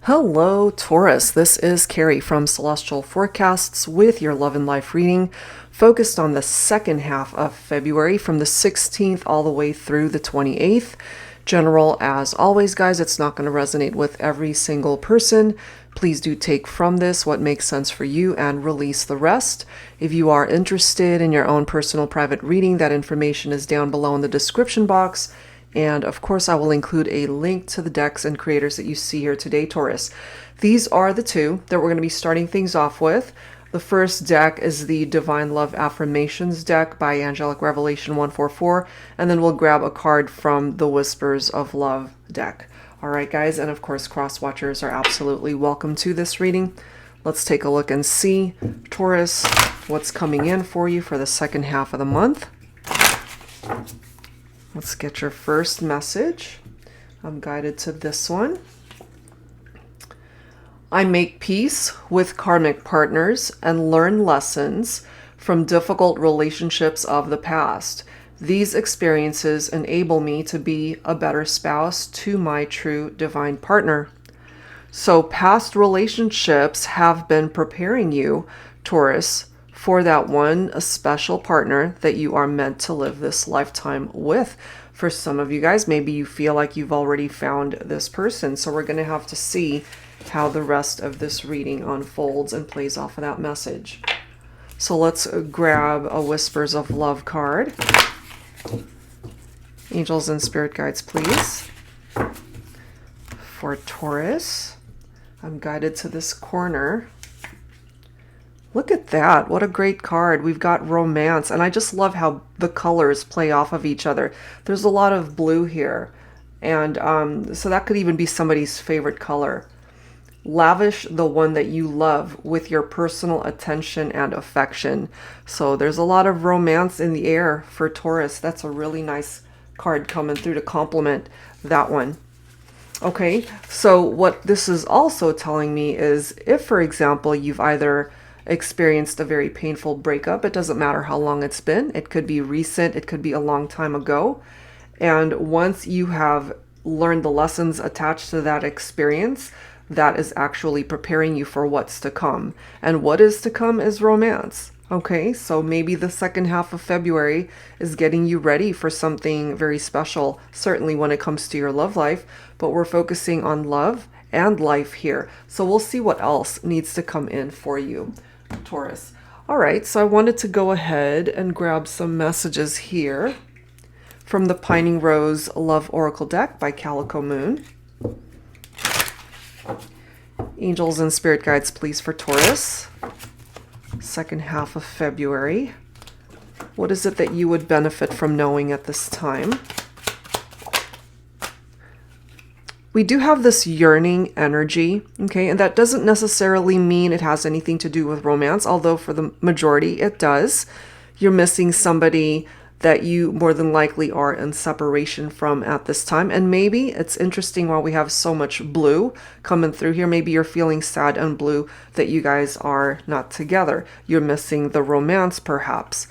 Hello, Taurus. This is Carrie from Celestial Forecasts with your love and life reading, focused on the second half of February from the 16th all the way through the 28th. General, as always, guys, it's not going to resonate with every single person. Please do take from this what makes sense for you and release the rest. If you are interested in your own personal private reading, that information is down below in the description box. And of course, I will include a link to the decks and creators that you see here today, Taurus. These are the two that we're going to be starting things off with. The first deck is the Divine Love Affirmations deck by Angelic Revelation 144, and then we'll grab a card from the Whispers of Love deck. All right, guys, and of course, cross-watchers are absolutely welcome to this reading. Let's take a look and see, Taurus, what's coming in for you for the second half of the month. Let's get your first message. I'm guided to this one. I make peace with karmic partners and learn lessons from difficult relationships of the past. These experiences enable me to be a better spouse to my true divine partner. So past relationships have been preparing you, Taurus, for that one a special partner that you are meant to live this lifetime with. For some of you guys, maybe you feel like you've already found this person. So we're going to have to see how the rest of this reading unfolds and plays off of that message. So let's grab a Whispers of Love card. Angels and spirit guides, please. For Taurus, I'm guided to this corner. Look at that. What a great card. We've got romance. And I just love how the colors play off of each other. There's a lot of blue here. And so that could even be somebody's favorite color. Lavish the one that you love with your personal attention and affection. So there's a lot of romance in the air for Taurus. That's a really nice card coming through to complement that one. Okay, so what this is also telling me is if, for example, you've either experienced a very painful breakup, it doesn't matter how long it's been. It could be recent, it could be a long time ago. And once you have learned the lessons attached to that experience, that is actually preparing you for what's to come. And what is to come is romance. Okay, so maybe the second half of February is getting you ready for something very special, certainly when it comes to your love life, but we're focusing on love and life here. So we'll see what else needs to come in for you, Taurus. All right, so I wanted to go ahead and grab some messages here from the Pining Rose Love Oracle deck by Calico Moon. Angels and spirit guides, please, for Taurus. Second half of February. What is it that you would benefit from knowing at this time? We do have this yearning energy, okay, and that doesn't necessarily mean it has anything to do with romance, although for the majority it does. You're missing somebody that you more than likely are in separation from at this time. And maybe it's interesting while we have so much blue coming through here, maybe you're feeling sad and blue that you guys are not together. You're missing the romance, perhaps.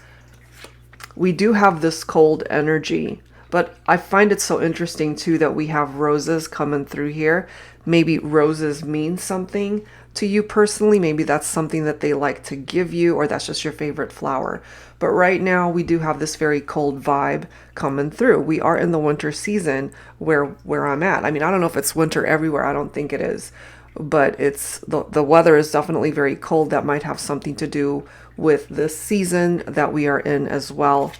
We do have this cold energy. But I find it so interesting, too, that we have roses coming through here. Maybe roses mean something to you personally. Maybe that's something that they like to give you, or that's just your favorite flower. But right now, we do have this very cold vibe coming through. We are in the winter season where I'm at. I mean, I don't know if it's winter everywhere. I don't think it is. But it's the weather is definitely very cold. That might have something to do with this season that we are in as well.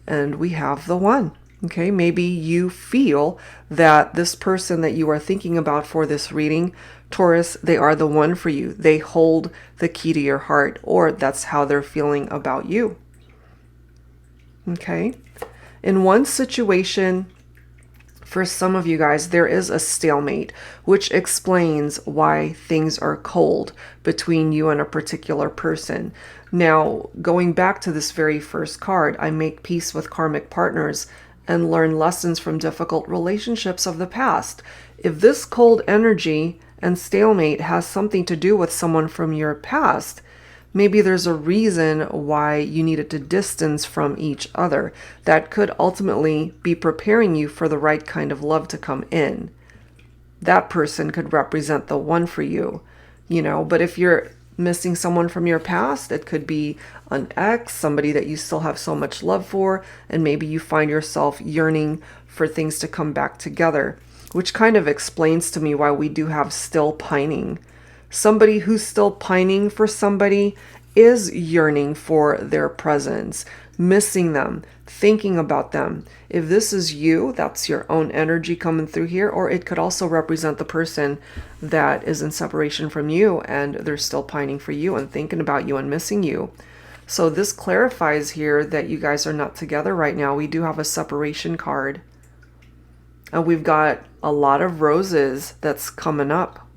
And we have the one. Okay, maybe you feel that this person that you are thinking about for this reading, Taurus, they are the one for you. They hold the key to your heart, or that's how they're feeling about you. Okay, in one situation, for some of you guys, there is a stalemate, which explains why things are cold between you and a particular person. Now, going back to this very first card, I make peace with karmic partners and learn lessons from difficult relationships of the past. If this cold energy and stalemate has something to do with someone from your past, maybe there's a reason why you needed to distance from each other. That could ultimately be preparing you for the right kind of love to come in. that person could represent the one for you, you know. But if you're missing someone from your past, it could be an ex, somebody that you still have so much love for, and maybe you find yourself yearning for things to come back together, which kind of explains to me why we do have still pining. Somebody who's still pining for somebody is yearning for their presence, missing them, thinking about them. If this is you, that's your own energy coming through here, or it could also represent the person that is in separation from you and they're still pining for you and thinking about you and missing you. So this clarifies here that you guys are not together right now. We do have a separation card. And we've got a lot of roses that's coming up.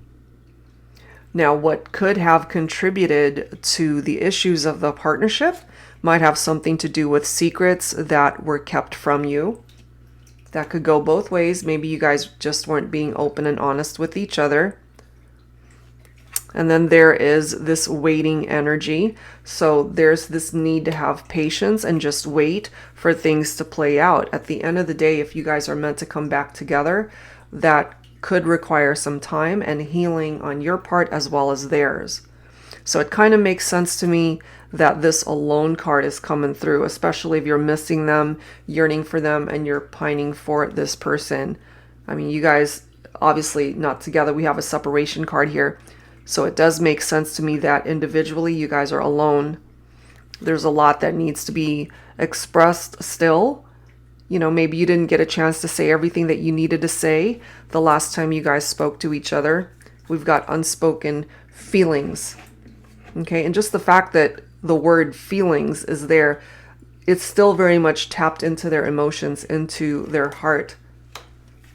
Now, what could have contributed to the issues of the partnership might have something to do with secrets that were kept from you. That could go both ways. Maybe you guys just weren't being open and honest with each other. And then there is this waiting energy. So there's this need to have patience and just wait for things to play out. At the end of the day, if you guys are meant to come back together, that could require some time and healing on your part as well as theirs. So it kind of makes sense to me that this alone card is coming through, especially if you're missing them, yearning for them, and you're pining for this person. I mean, you guys obviously not together. We have a separation card here. So it does make sense to me that individually you guys are alone. There's a lot that needs to be expressed still. You know, maybe you didn't get a chance to say everything that you needed to say the last time you guys spoke to each other. We've got unspoken feelings. Okay, and just the fact that the word feelings is there, it's still very much tapped into their emotions, into their heart.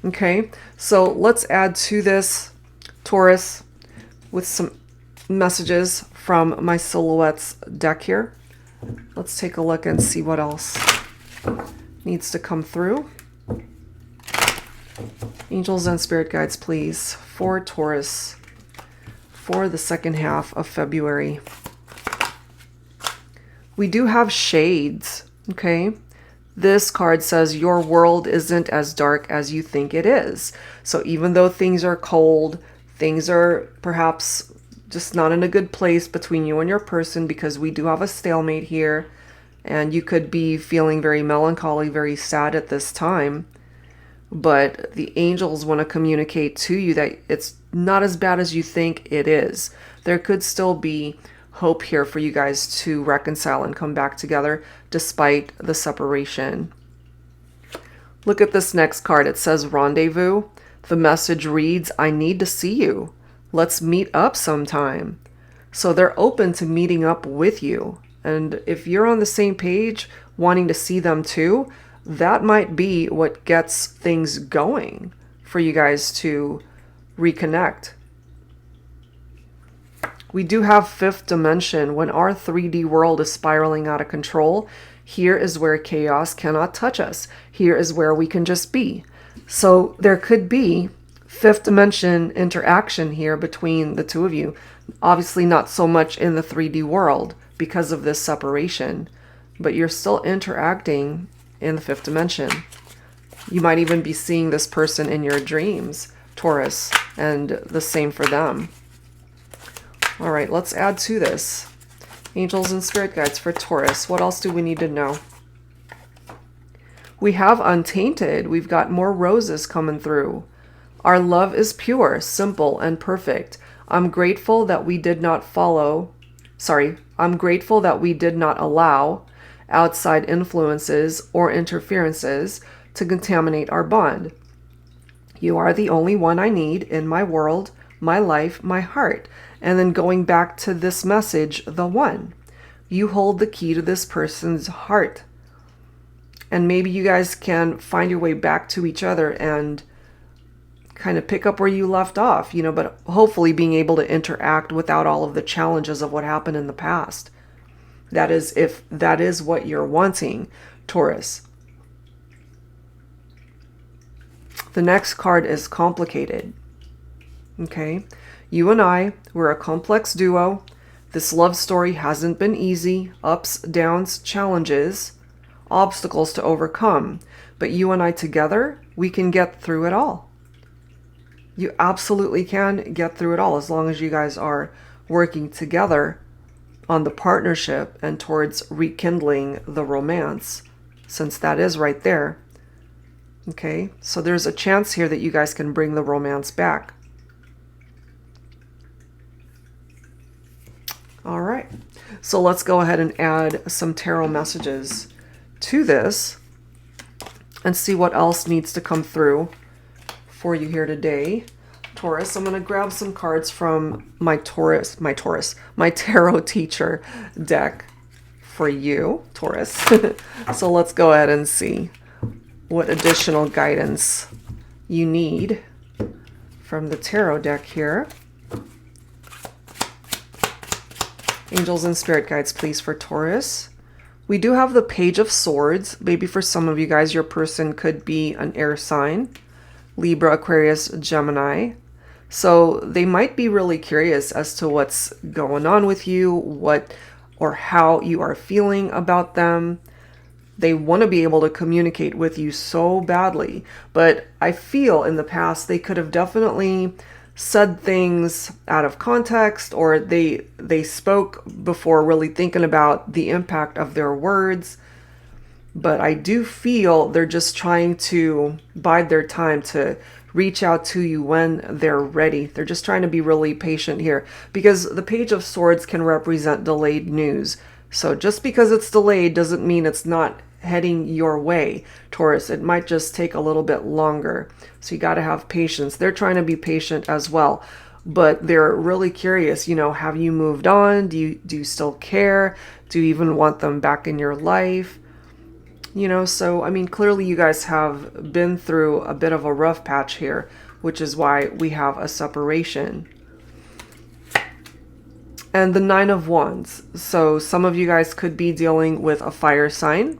Okay, so let's add to this, Taurus, with some messages from my Silhouettes deck here. Let's take a look and see what else needs to come through. Angels and spirit guides, please, for Taurus for the second half of February. We do have shades, okay? This card says your world isn't as dark as you think it is. So even though things are cold, things are perhaps just not in a good place between you and your person, because we do have a stalemate here, and you could be feeling very melancholy, very sad at this time. But the angels want to communicate to you that it's not as bad as you think it is. There could still be hope here for you guys to reconcile and come back together despite the separation. Look at this next card. It says rendezvous. The message reads, I need to see you. Let's meet up sometime. So they're open to meeting up with you. And if you're on the same page, wanting to see them too, that might be what gets things going for you guys to reconnect. We do have fifth dimension. When our 3D world is spiraling out of control, here is where chaos cannot touch us. Here is where we can just be. So there could be fifth dimension interaction here between the two of you. Obviously not so much in the 3D world because of this separation, but you're still interacting in the fifth dimension. You might even be seeing this person in your dreams, Taurus, and the same for them. All right, let's add to this. Angels and spirit guides for Taurus. What else do we need to know? We have Untainted. We've got more roses coming through. Our love is pure, simple, and perfect. I'm grateful that we did not allow outside influences or interferences to contaminate our bond. You are the only one I need in my world, my life, my heart. And then going back to this message, the one. You hold the key to this person's heart. And maybe you guys can find your way back to each other and kind of pick up where you left off, you know, but hopefully being able to interact without all of the challenges of what happened in the past. That is, if that is what you're wanting, Taurus. The next card is complicated. Okay. You and I, we're a complex duo. This love story hasn't been easy. Ups, downs, challenges, obstacles to overcome. But you and I together, we can get through it all. You absolutely can get through it all as long as you guys are working together on the partnership and towards rekindling the romance, since that is right there. Okay, so there's a chance here that you guys can bring the romance back. All right, so let's go ahead and add some tarot messages to this and see what else needs to come through for you here today. Taurus, I'm going to grab some cards from my tarot teacher deck for you, Taurus. So let's go ahead and see what additional guidance you need from the tarot deck here. Angels and spirit guides, please, for Taurus. We do have the Page of Swords. Maybe for some of you guys, your person could be an air sign. Libra, Aquarius, Gemini. So they might be really curious as to what's going on with you, what or how you are feeling about them. They want to be able to communicate with you so badly. But I feel in the past they could have definitely said things out of context, or they spoke before really thinking about the impact of their words. But I do feel they're just trying to bide their time to reach out to you when they're ready. They're just trying to be really patient here, because the Page of Swords can represent delayed news. So just because it's delayed doesn't mean it's not heading your way, Taurus. It might just take a little bit longer. So you got to have patience. They're trying to be patient as well, but they're really curious, you know, have you moved on? Do you still care? Do you even want them back in your life? You know, so I mean, clearly you guys have been through a bit of a rough patch here, which is why we have a separation. And the Nine of Wands. So some of you guys could be dealing with a fire sign.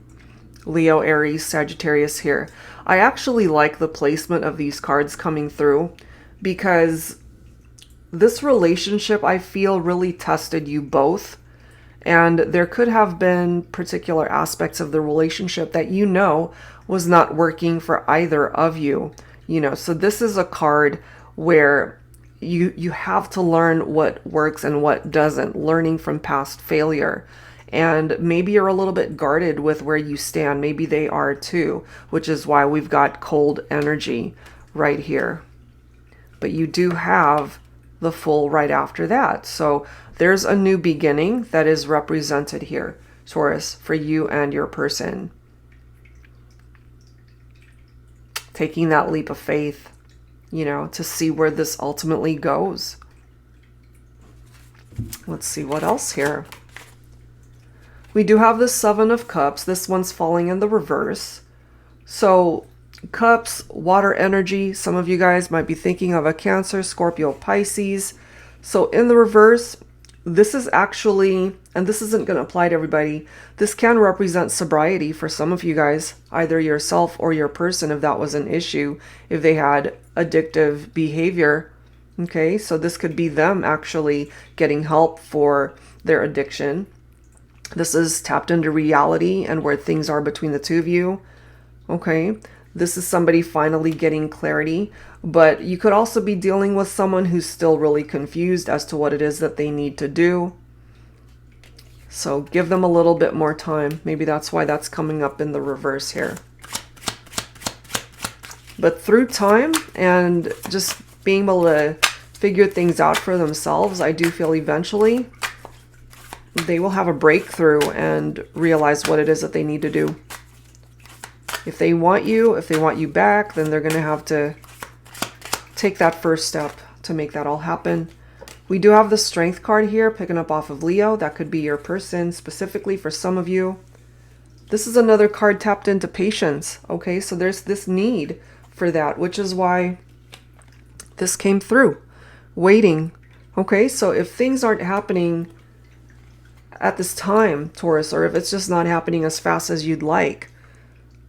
Leo, Aries, Sagittarius here. I actually like the placement of these cards coming through, because this relationship, I feel, really tested you both. And there could have been particular aspects of the relationship that you know was not working for either of you. You know, so this is a card where you have to learn what works and what doesn't, learning from past failure. And maybe you're a little bit guarded with where you stand. Maybe they are too, which is why we've got cold energy right here. But you do have the Fool right after that. So there's a new beginning that is represented here, Taurus, for you and your person. Taking that leap of faith, you know, to see where this ultimately goes. Let's see what else here. We do have the Seven of Cups. This one's falling in the reverse. So Cups, water energy. Some of you guys might be thinking of a Cancer, Scorpio, Pisces. So in the reverse, this is actually, and this isn't going to apply to everybody, this can represent sobriety for some of you guys, either yourself or your person, if that was an issue, if they had addictive behavior. Okay, so this could be them actually getting help for their addiction. This is tapped into reality and where things are between the two of you. Okay, this is somebody finally getting clarity, but you could also be dealing with someone who's still really confused as to what it is that they need to do. So give them a little bit more time. Maybe that's why that's coming up in the reverse here. But through time and just being able to figure things out for themselves, I do feel eventually they will have a breakthrough and realize what it is that they need to do. If they want you back, then they're going to have to take that first step to make that all happen. We do have the Strength card here, picking up off of Leo. That could be your person specifically for some of you. This is another card tapped into patience. Okay, so there's this need for that, which is why this came through. Waiting. Okay, so if things aren't happening at this time, Taurus, or if it's just not happening as fast as you'd like,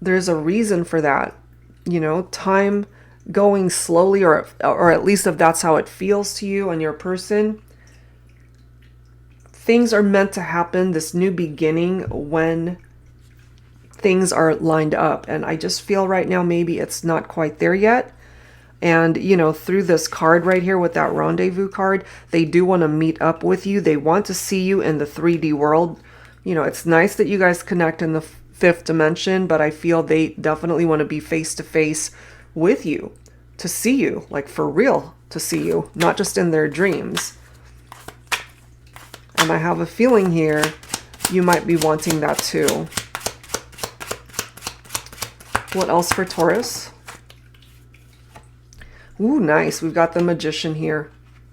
there's a reason for that. You know, time going slowly, or at least if that's how it feels to you and your person, things are meant to happen, this new beginning, when things are lined up. And I just feel right now maybe it's not quite there yet. And, you know, through this card right here with that rendezvous card, they do want to meet up with you. They want to see you in the 3D world. You know, it's nice that you guys connect in the fifth dimension, but I feel they definitely want to be face to face with you, to see you, like for real, to see you, not just in their dreams. And I have a feeling here you might be wanting that too. What else for Taurus? Ooh, nice. We've got the Magician here.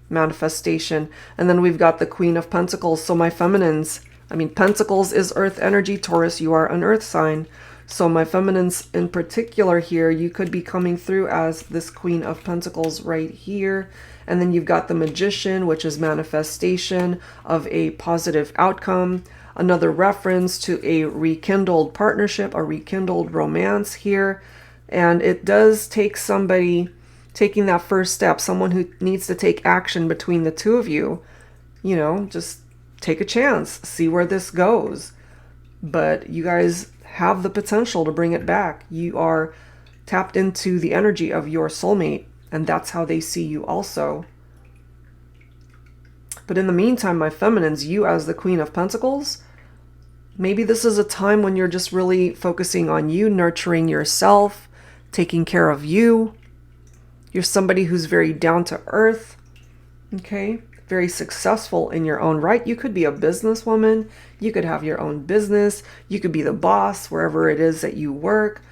Manifestation. And then we've got the Queen of Pentacles. So my feminines, I mean, Pentacles is earth energy. Taurus, you are an earth sign. So my feminines in particular here, you could be coming through as this Queen of Pentacles right here. And then you've got the Magician, which is manifestation of a positive outcome. Another reference to a rekindled partnership, a rekindled romance here. And it does take somebody taking that first step, someone who needs to take action between the two of you. You know, just take a chance, see where this goes. But you guys have the potential to bring it back. You are tapped into the energy of your soulmate, and that's how they see you also. But in the meantime, my feminines, you as the Queen of Pentacles, maybe this is a time when you're just really focusing on you, nurturing yourself, taking care of you. You're somebody who's very down to earth, okay? Very successful in your own right. You could be a businesswoman. You could have your own business. You could be the boss wherever it is that you work.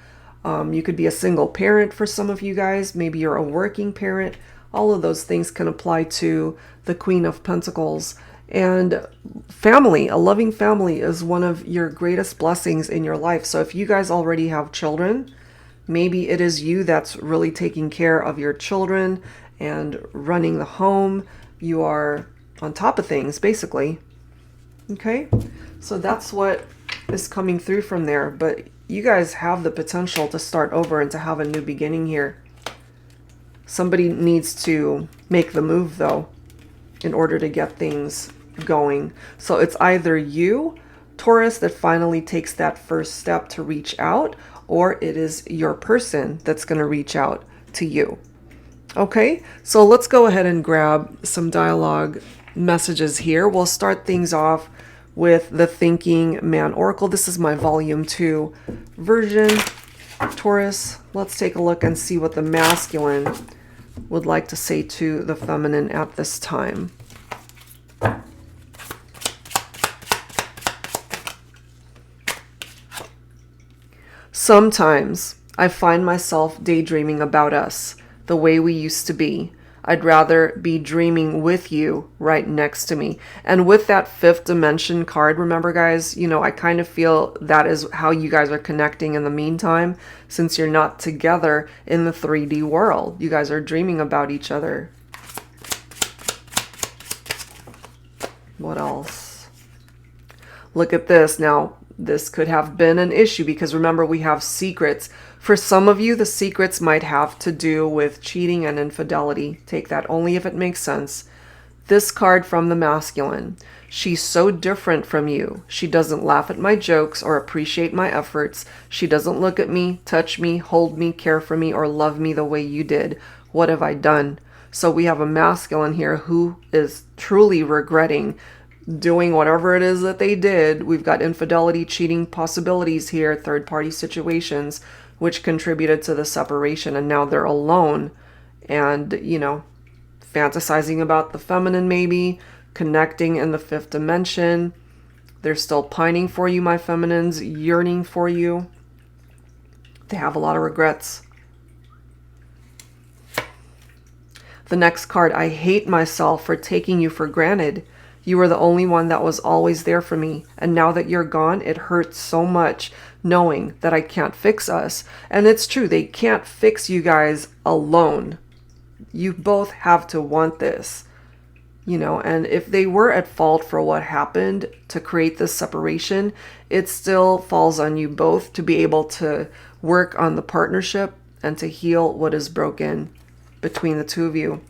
You could be a single parent for some of you guys. Maybe you're a working parent. All of those things can apply to the Queen of Pentacles. And family, a loving family is one of your greatest blessings in your life. So if you guys already have children, maybe it is you that's really taking care of your children and running the home. You are on top of things, basically. Okay, so that's what is coming through from there. But you guys have the potential to start over and to have a new beginning here. Somebody needs to make the move, though, in order to get things going. So it's either you, Taurus, that finally takes that first step to reach out, or it is your person that's going to reach out to you. Okay, so let's go ahead and grab some dialogue messages here. We'll start things off with the Thinking Man Oracle. This is my volume 2 version. Taurus, let's take a look and see what the masculine would like to say to the feminine at this time. Sometimes I find myself daydreaming about us, the way we used to be. I'd rather be dreaming with you right next to me. And with that fifth dimension card, remember guys, you know, I kind of feel that is how you guys are connecting in the meantime, since you're not together in the 3D world. You guys are dreaming about each other. What else? Look at this. Now, this could have been an issue because remember, we have secrets. For some of you, the secrets might have to do with cheating and infidelity. Take that only if it makes sense. This card from the masculine. She's so different from you. She doesn't laugh at my jokes or appreciate my efforts. She doesn't look at me, touch me, hold me, care for me, or love me the way you did. What have I done? So we have a masculine here who is truly regretting doing whatever it is that they did. We've got infidelity, cheating possibilities here, third-party situations, which contributed to the separation. And now they're alone and, you know, fantasizing about the feminine, maybe connecting in the fifth dimension. They're still pining for you, my feminines, yearning for you. They have a lot of regrets. The next card, I hate myself for taking you for granted. You were the only one that was always there for me. And now that you're gone, it hurts so much knowing that I can't fix us. And it's true, they can't fix you guys alone. You both have to want this, you know, and if they were at fault for what happened to create this separation, it still falls on you both to be able to work on the partnership and to heal what is broken between the two of you.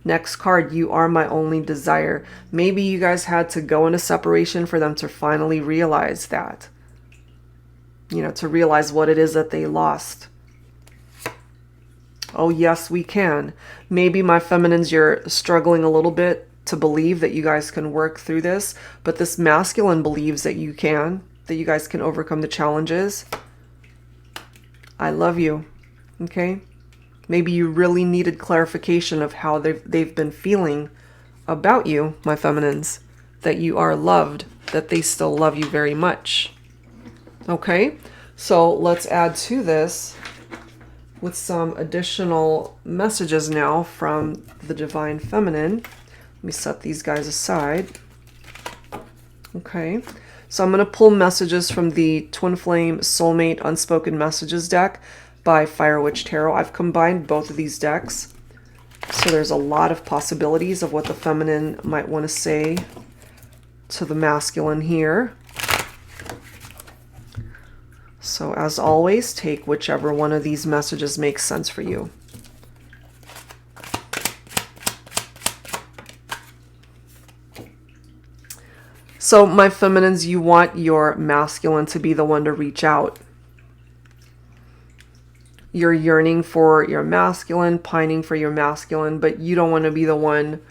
Next card, you are my only desire. Maybe you guys had to go into separation for them to finally realize that. You know, to realize what it is that they lost. Oh, yes, we can. Maybe my feminines, you're struggling a little bit to believe that you guys can work through this, but this masculine believes that you can, that you guys can overcome the challenges. I love you. Okay? Maybe you really needed clarification of how they've been feeling about you, my feminines, that you are loved, that they still love you very much. Okay? So let's add to this with some additional messages now from the Divine Feminine. Let me set these guys aside. Okay, so I'm going to pull messages from the Twin Flame Soulmate Unspoken Messages deck by Fire Witch Tarot. I've combined both of these decks, so there's a lot of possibilities of what the feminine might want to say to the masculine here. So as always, take whichever one of these messages makes sense for you. So my feminines, you want your masculine to be the one to reach out. You're yearning for your masculine, pining for your masculine, but you don't want to be the one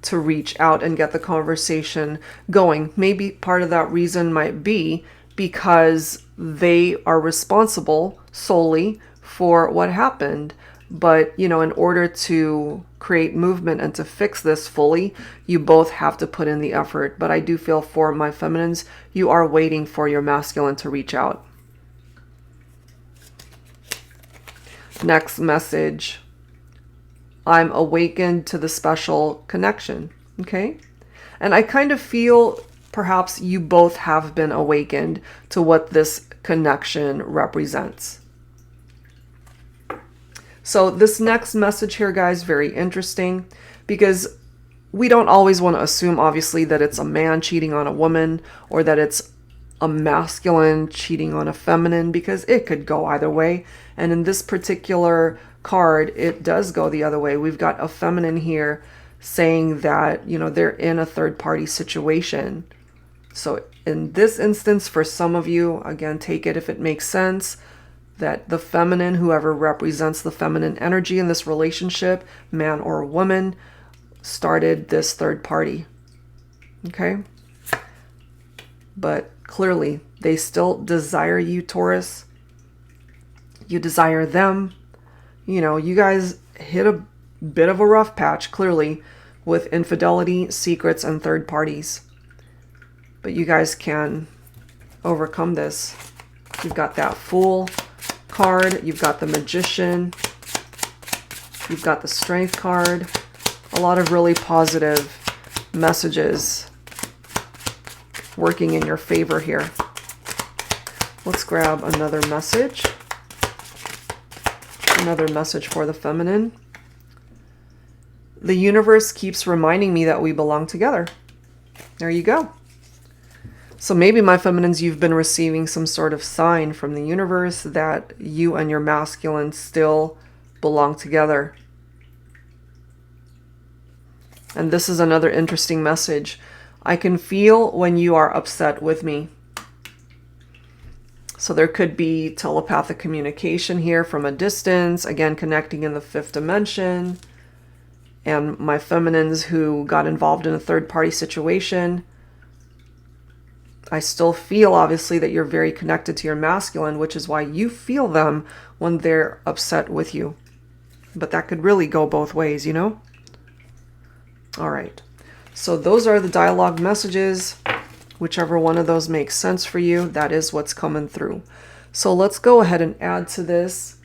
to reach out and get the conversation going. Maybe part of that reason might be because they are responsible solely for what happened. But, you know, in order to create movement and to fix this fully, you both have to put in the effort. But I do feel for my feminines, you are waiting for your masculine to reach out. Next message. I'm awakened to the special connection. Okay? And I kind of feel perhaps you both have been awakened to what this connection represents. So this next message here, guys, very interesting, because we don't always want to assume, obviously, that it's a man cheating on a woman or that it's a masculine cheating on a feminine, because it could go either way. And in this particular card, it does go the other way. We've got a feminine here saying that, you know, they're in a third-party situation. So in this instance, for some of you, again, take it if it makes sense, that the feminine, whoever represents the feminine energy in this relationship, man or woman, started this third party. Okay? But clearly, they still desire you, Taurus. You desire them. You know, you guys hit a bit of a rough patch, clearly, with infidelity, secrets, and third parties. But you guys can overcome this. You've got that Fool card, you've got the Magician, you've got the Strength card. A lot of really positive messages working in your favor here. Let's grab another message. Another message for the feminine. The universe keeps reminding me that we belong together. There you go. So maybe, my feminines, you've been receiving some sort of sign from the universe that you and your masculine still belong together. And this is another interesting message. I can feel when you are upset with me. So there could be telepathic communication here from a distance, again, connecting in the fifth dimension. And my feminines who got involved in a third-party situation, I still feel, obviously, that you're very connected to your masculine, which is why you feel them when they're upset with you. But that could really go both ways, you know? All right. So those are the dialogue messages. Whichever one of those makes sense for you, that is what's coming through. So let's go ahead and add to this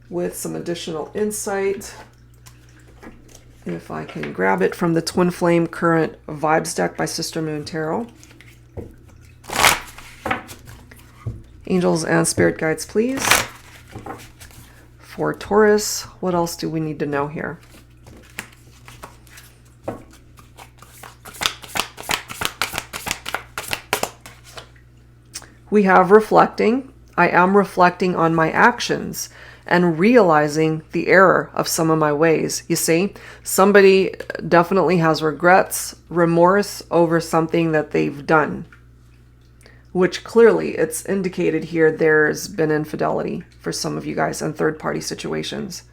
with some additional insight. If I can grab it from the Twin Flame Current Vibes deck by Sister Moon Tarot. Angels and spirit guides, please. For Taurus, what else do we need to know here? We have reflecting. I am reflecting on my actions and realizing the error of some of my ways. You see, somebody definitely has regrets, remorse over something that they've done, which clearly it's indicated here there's been infidelity for some of you guys in third-party situations.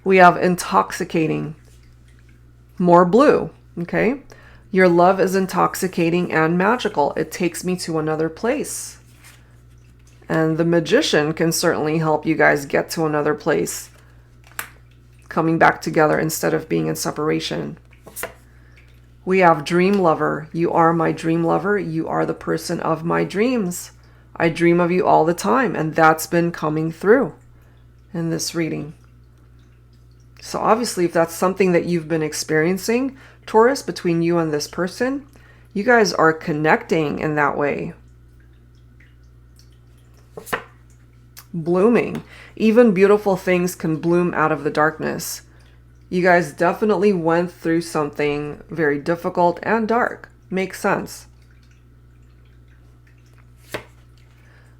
We have intoxicating. More blue, okay? Your love is intoxicating and magical. It takes me to another place. And the Magician can certainly help you guys get to another place. Coming back together instead of being in separation. We have Dream Lover. You are my dream lover. You are the person of my dreams. I dream of you all the time, and that's been coming through in this reading. So obviously, if that's something that you've been experiencing, Taurus, between you and this person, you guys are connecting in that way. Blooming. Even beautiful things can bloom out of the darkness. You guys definitely went through something very difficult and dark. Makes sense.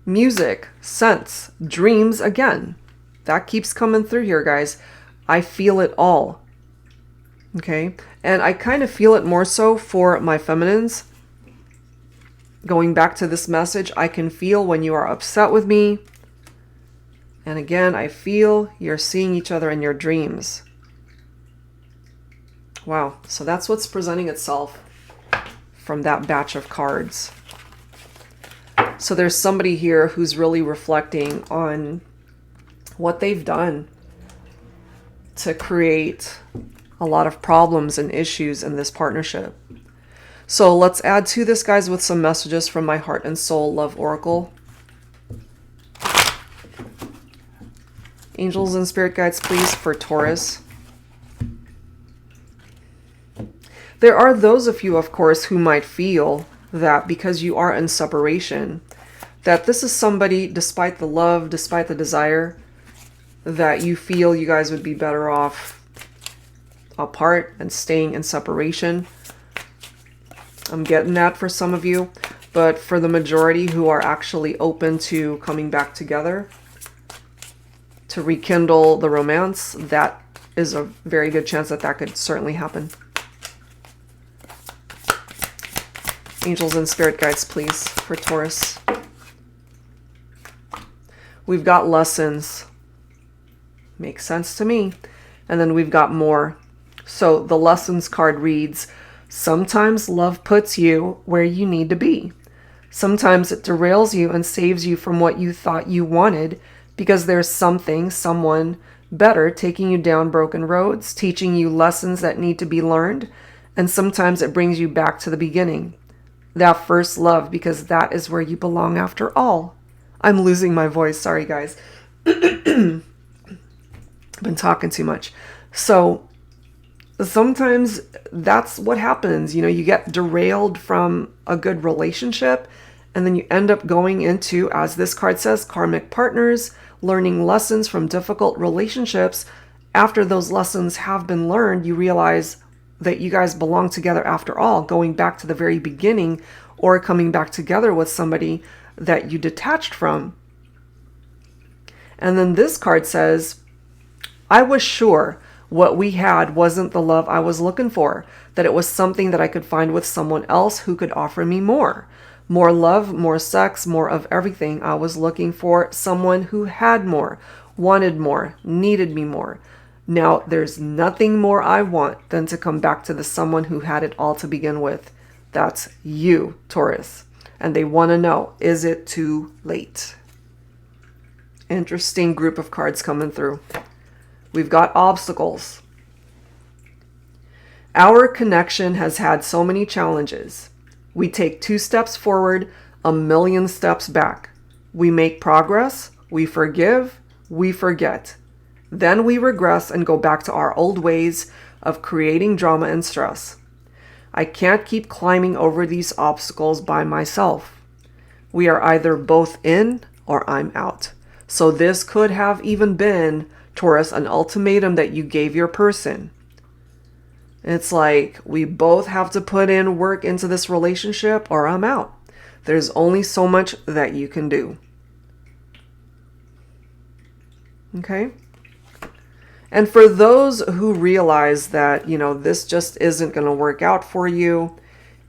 Music, scents, dreams again. That keeps coming through here, guys. I feel it all. Okay? And I kind of feel it more so for my feminines. Going back to this message, I can feel when you are upset with me. And again, I feel you're seeing each other in your dreams. Wow. So that's what's presenting itself from that batch of cards. So there's somebody here who's really reflecting on what they've done to create a lot of problems and issues in this partnership. So let's add to this, guys, with some messages from my Heart and Soul Love Oracle. Angels and spirit guides, please, for Taurus. There are those of you, of course, who might feel that because you are in separation, that this is somebody, despite the love, despite the desire, that you feel you guys would be better off apart and staying in separation. I'm getting that for some of you, but for the majority who are actually open to coming back together to rekindle the romance, that is a very good chance that that could certainly happen. Angels and spirit guides, please, for Taurus. We've got lessons. Makes sense to me. And then we've got more. So the lessons card reads, sometimes love puts you where you need to be. Sometimes it derails you and saves you from what you thought you wanted because there's something, someone better taking you down broken roads, teaching you lessons that need to be learned. And sometimes it brings you back to the beginning. That first love, because that is where you belong after all. I'm losing my voice. Sorry, guys. Been talking too much. So sometimes that's what happens. You know, you get derailed from a good relationship, and then you end up going into, as this card says, karmic partners, learning lessons from difficult relationships. After those lessons have been learned, you realize that you guys belong together after all, going back to the very beginning or coming back together with somebody that you detached from. And then this card says, I was sure what we had wasn't the love I was looking for, that it was something that I could find with someone else who could offer me more. More love, more sex, more of everything. I was looking for someone who had more, wanted more, needed me more. Now, there's nothing more I want than to come back to the someone who had it all to begin with. That's you, Taurus. And they want to know, is it too late? Interesting group of cards coming through. We've got obstacles. Our connection has had so many challenges. We take 2 steps forward, 1,000,000 steps back. We make progress, we forgive, we forget. Then we regress and go back to our old ways of creating drama and stress. I can't keep climbing over these obstacles by myself. We are either both in or I'm out. So this could have even been, Taurus, an ultimatum that you gave your person. It's like, we both have to put in work into this relationship or I'm out. There's only so much that you can do. Okay? And for those who realize that, you know, this just isn't going to work out for you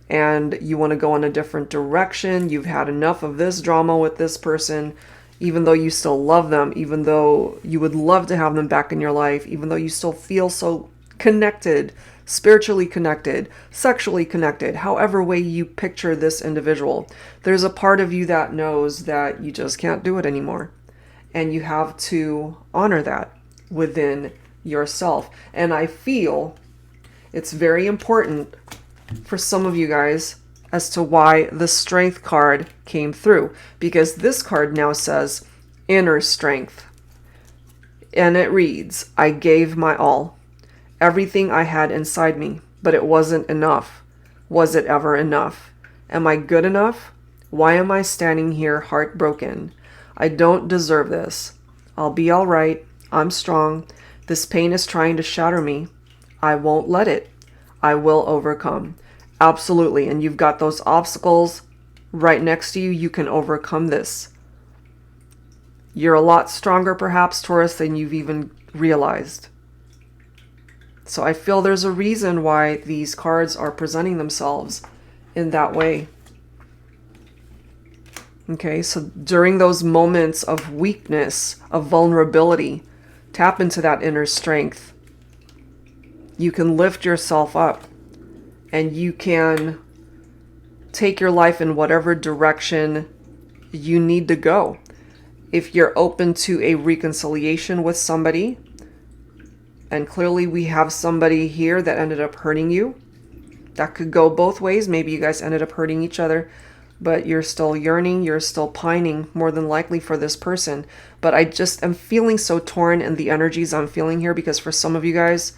and you want to go in a different direction, you've had enough of this drama with this person, even though you still love them, even though you would love to have them back in your life, even though you still feel so connected, spiritually connected, sexually connected, however way you picture this individual, there's a part of you that knows that you just can't do it anymore. And you have to honor that within yourself. And I feel it's very important for some of you guys as to why the Strength card came through, because this card now says inner strength. And it reads, I gave my all, everything I had inside me, but it wasn't enough. Was it ever enough? Am I good enough? Why am I standing here heartbroken? I don't deserve this. I'll be all right. I'm strong. This pain is trying to shatter me. I won't let it. I will overcome. Absolutely. And you've got those obstacles right next to you. You can overcome this. You're a lot stronger, perhaps, Taurus, than you've even realized. So I feel there's a reason why these cards are presenting themselves in that way. Okay, so during those moments of weakness, of vulnerability, tap into that inner strength. You can lift yourself up. And you can take your life in whatever direction you need to go. If you're open to a reconciliation with somebody, and clearly we have somebody here that ended up hurting you, that could go both ways. Maybe you guys ended up hurting each other, but you're still yearning, you're still pining, more than likely, for this person. But I just am feeling so torn in the energies I'm feeling here, because for some of you guys,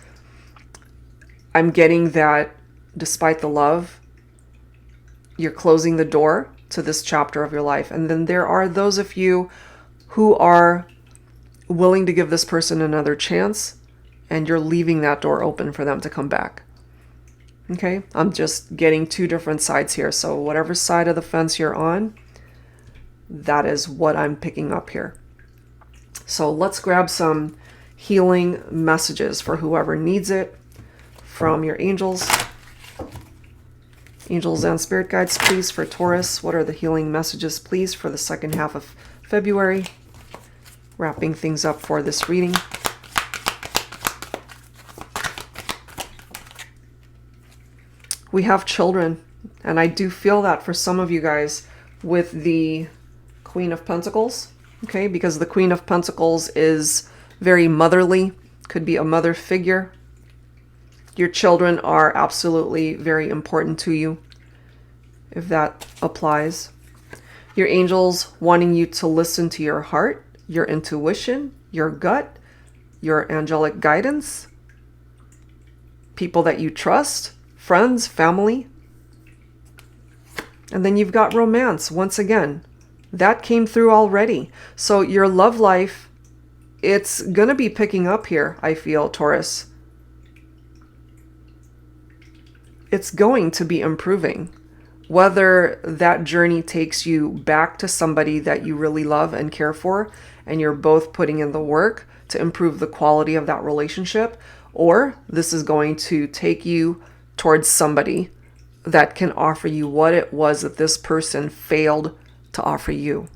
I'm getting that despite the love, you're closing the door to this chapter of your life. And then there are those of you who are willing to give this person another chance, and you're leaving that door open for them to come back. Okay, I'm just getting two different sides here. So whatever side of the fence you're on, that is what I'm picking up here. So let's grab some healing messages for whoever needs it from your angels. Angels and spirit guides, please, for Taurus. What are the healing messages, please, for the second half of February? Wrapping things up for this reading. We have children, and I do feel that for some of you guys with the Queen of Pentacles, okay? Because the Queen of Pentacles is very motherly, could be a mother figure. Your children are absolutely very important to you, if that applies. Your angels wanting you to listen to your heart, your intuition, your gut, your angelic guidance, people that you trust, friends, family. And then you've got romance, once again. That came through already. So your love life, it's going to be picking up here, I feel, Taurus. It's going to be improving. Whether that journey takes you back to somebody that you really love and care for, and you're both putting in the work to improve the quality of that relationship, or this is going to take you towards somebody that can offer you what it was that this person failed to offer you.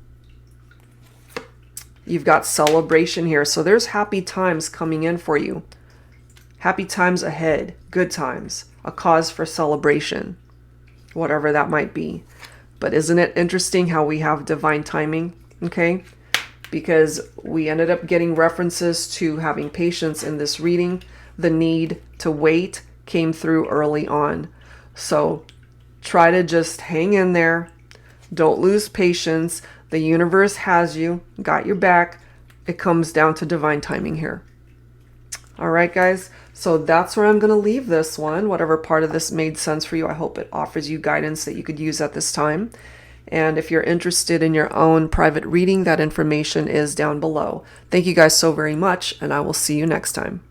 You've got celebration here. So there's happy times coming in for you. Happy times ahead. Good times. A cause for celebration. Whatever that might be. But isn't it interesting how we have divine timing? Okay? Because we ended up getting references to having patience in this reading. The need to wait came through early on. So try to just hang in there. Don't lose patience. The universe has you, got your back. It comes down to divine timing here. All right, guys. So that's where I'm going to leave this one. Whatever part of this made sense for you, I hope it offers you guidance that you could use at this time. And if you're interested in your own private reading, that information is down below. Thank you guys so very much, and I will see you next time.